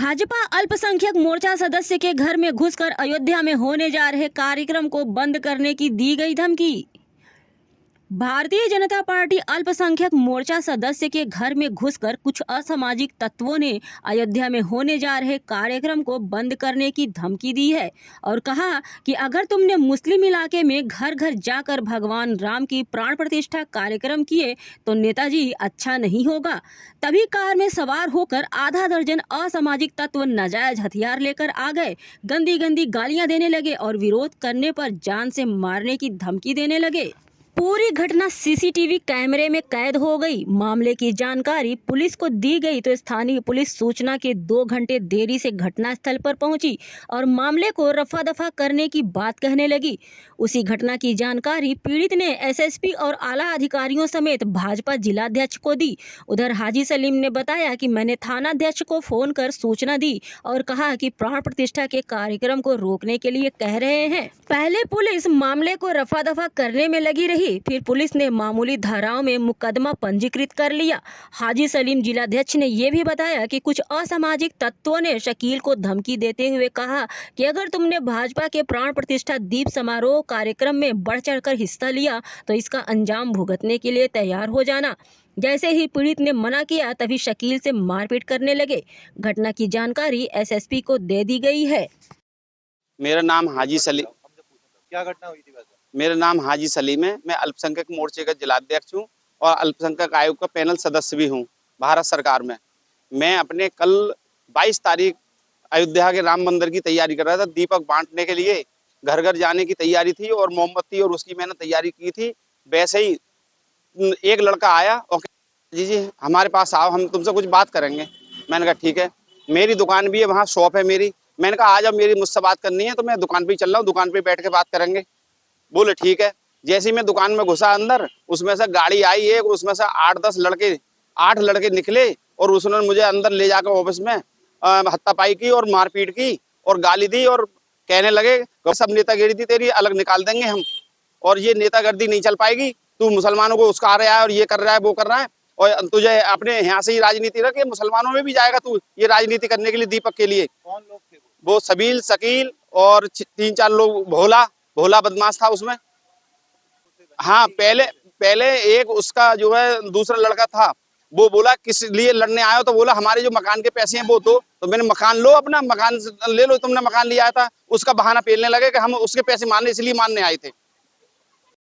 भाजपा अल्पसंख्यक मोर्चा सदस्य के घर में घुसकर अयोध्या में होने जा रहे कार्यक्रम को बंद करने की दी गई धमकी। भारतीय जनता पार्टी अल्पसंख्यक मोर्चा सदस्य के घर में घुसकर कुछ असामाजिक तत्वों ने अयोध्या में होने जा रहे कार्यक्रम को बंद करने की धमकी दी है और कहा कि अगर तुमने मुस्लिम इलाके में घर घर जाकर भगवान राम की प्राण प्रतिष्ठा कार्यक्रम किए तो नेताजी अच्छा नहीं होगा। तभी कार में सवार होकर आधा दर्जन असामाजिक तत्व नाजायज हथियार लेकर आ गए, गंदी गंदी गालियां देने लगे और विरोध करने पर जान से मारने की धमकी देने लगे। पूरी घटना सीसीटीवी कैमरे में कैद हो गई। मामले की जानकारी पुलिस को दी गई तो स्थानीय पुलिस सूचना के 2 घंटे देरी से घटनास्थल पर पहुंची और मामले को रफा दफा करने की बात कहने लगी। उसी घटना की जानकारी पीड़ित ने एसएसपी और आला अधिकारियों समेत भाजपा जिलाध्यक्ष को दी। उधर हाजी सलीम ने बताया कि मैंने थानाध्यक्ष को फोन कर सूचना दी और कहा कि प्राण प्रतिष्ठा के कार्यक्रम को रोकने के लिए कह रहे हैं। पहले पुलिस मामले को रफा दफा करने में लगी रही, फिर पुलिस ने मामूली धाराओं में मुकदमा पंजीकृत कर लिया। हाजी सलीम जिलाध्यक्ष ने यह भी बताया कि कुछ असामाजिक तत्वों ने शकील को धमकी देते हुए कहा कि अगर तुमने भाजपा के प्राण प्रतिष्ठा दीप समारोह कार्यक्रम में बढ़ चढ़कर हिस्सा लिया तो इसका अंजाम भुगतने के लिए तैयार हो जाना। जैसे ही पीड़ित ने मना किया तभी शकील से मारपीट करने लगे। घटना की जानकारी एसएसपी को दे दी गई है। मेरा नाम हाजी सलीम। क्या घटना हुई थी वैसे? मेरा नाम हाजी सलीम है। मैं अल्पसंख्यक मोर्चे का जिलाध्यक्ष हूँ और अल्पसंख्यक आयोग का पैनल सदस्य भी हूँ भारत सरकार में। मैं अपने कल 22 तारीख अयोध्या के राम मंदिर की तैयारी कर रहा था। दीपक बांटने के लिए घर घर जाने की तैयारी थी और मोमबत्ती और उसकी मैंने तैयारी की थी। वैसे ही एक लड़का आया और जी हमारे पास आओ, हम तुमसे कुछ बात करेंगे। मैंने कहा ठीक है। मेरी दुकान भी है, वहाँ शॉप है मेरी। मैंने कहा आज अब मेरी मुझसे बात करनी है तो मैं दुकान पे ही चल रहा हूँ, दुकान पे बैठ के बात करेंगे। बोले ठीक है। जैसे ही मैं दुकान में घुसा अंदर, उसमें से गाड़ी आई एक, उसमें से 8 लड़के निकले और उसने मुझे अंदर ले जाकर ऑफिस में हत्तापाई की और मारपीट की और गाली दी और कहने लगे सब नेतागिरी थी तेरी, अलग निकाल देंगे हम और ये नेतागिरी नहीं चल पाएगी। तू मुसलमानों को उसका रहा है और ये कर रहा है वो कर रहा है और तुझे अपने यहाँ से ही राजनीति रख, मुसलमानों में भी जाएगा तू ये राजनीति करने के लिए दीपक के लिए। कौन लोग थे वो सबील, शकील और 3-4 लोग, भोला बदमाश था उसमें। हाँ, पहले एक उसका जो है दूसरा लड़का था, वो बोला किस लिए लड़ने आए हो, तो बोला हमारे जो मकान के पैसे हैं वो तो मैंने मकान लो, अपना मकान ले लो, तुमने मकान लिया था। उसका बहाना पेलने लगे कि हम उसके पैसे मारने इसलिए मारने आए थे।